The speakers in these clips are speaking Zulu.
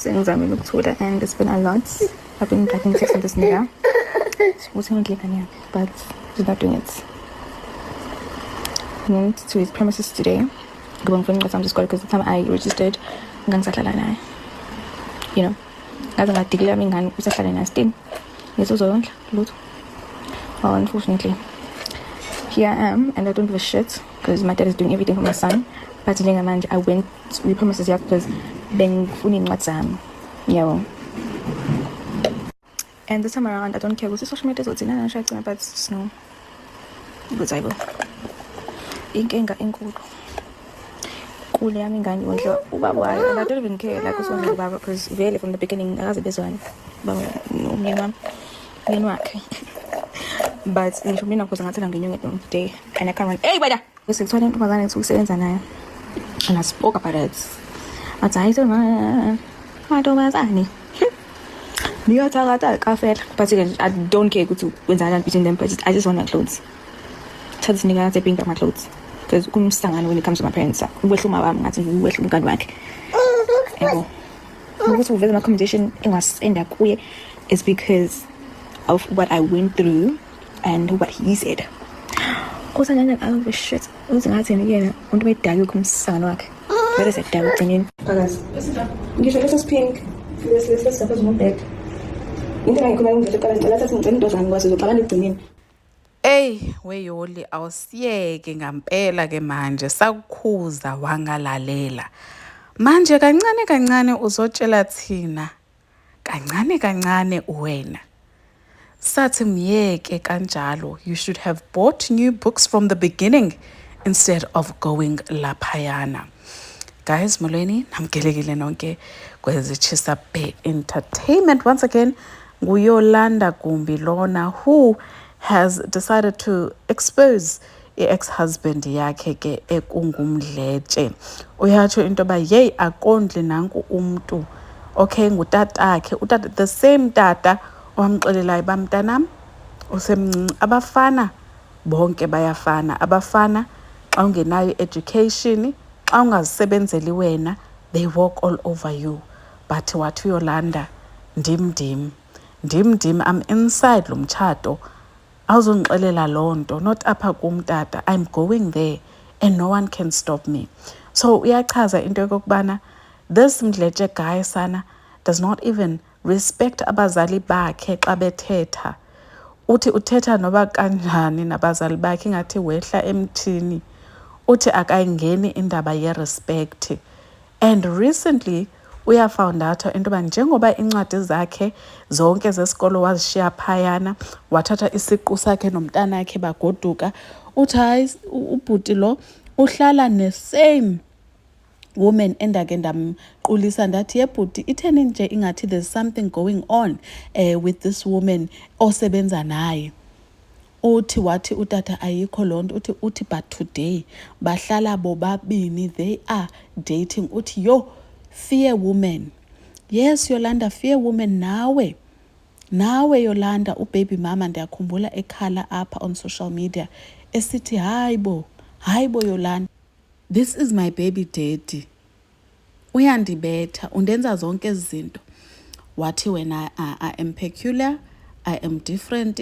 sengizamile ukuthula and it's been a lot. I've been getting text with this nigga. But he's not doing it. I went to his premises today. Going for some school because the time I registered, you know, as I declare me and it's a nasty. Yes, also well, unfortunately, here I am, and I don't give a shit because my dad is doing everything for my son. But I went to the premises here because then what's yeah. And this time around, I don't care what's social media, what's in and shit, but it's no good. I will. Inkenga enkulu. Kule yami ingane yondle ubaba wayo, and I don't even care like usona ubaba because vele from the beginning akaze bezwane baba nomyeni wakhe. But ngisho mina because ngathela ngenyonge today and I can't run. Hey bada, ngisithole intombazane ukusebenza naye. And I spoke about it. Athi hayi mantombazane. Niyothakatha kafela, but I don't care ukuthi wenzana between them, but I just want my clothes. Thatha sinika ngathi bring back my clothes. Because when it comes to my parents, ukuthi my accommodation is because of what I went through and what he said. Also, I don't give shit. What is it? This is pink. Let's suppose one bed. Ey weyoli awusiyeke ngampela ke manje sakukhuza wangalalela manje kancane uzotshela thina kancane wena sathi myeke kanjalo. You should have bought new books from the beginning instead of going laphayana. Guys, molweni namgelekile nonke kwezi Chisabhe Entertainment. Once again, nguYolanda Gumbi lona who has decided to expose ex-husband yakhe ke ekungumdletshe. Uyatsho into ba yey akondle nanku umntu. Okay, ngutatakhe, utata the same tata owamxelelayo bamntanam usemncinci. Abafana bonke bayafana. Abafana xa ungenayo education, xa ungazisebenzeli wena, they walk all over you. But wathi uYolanda ndim I'm inside lo mtshato. Awuzongixelela lonto, not apha kumtata. I'm going there and no one can stop me. So uyachaza into yokubana this mdletshe guy sana does not even respect abazali bakhe xa bethetha. Uthi uthetha noba kanjani nabazali bakhe ngathi wehla emthini. Uthi akayingeni indaba ye-respect. And recently uya found out into yoba njengoba incwadi zakhe zonke zesikolo wazishiya phayana, wathatha isiqu sakhe nomntanakhe bagoduka. Uthi hayi ubhuti lo uhlala ne-same woman endake ndamqulisa ndathi yebhuti itheni nje ingathi there's something going on with this woman osebenza naye. Wathi utata ayikho lonto. Uthi but today bahlala bobabini, they are dating. Uthi yo fear woman. Yes Yolanda, fear woman. Nawe Yolanda ubaby mama ndiyakhumbula ekhala apha on social media esithi hayibo Yolanda, this is my baby daddy, uyandibetha undenza zonke izinto. Wathi wena I am peculiar, I am different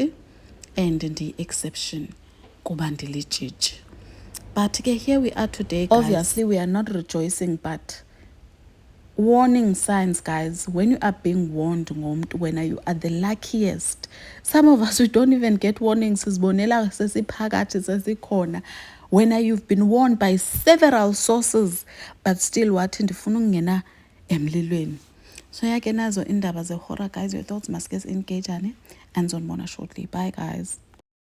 and the exception kuba ndilitshintshe. But here we are today, guys. Obviously we are not rejoicing, but warning signs, guys. When you are being warned when you are the luckiest. Some of us, we don't even get warnings. When you've been warned by several sources, but still wathi ndifuna ukungena emlilweni. So yake nazo indaba ze horror, guys. Your thoughts must get engaged and zonbona shortly. Bye guys.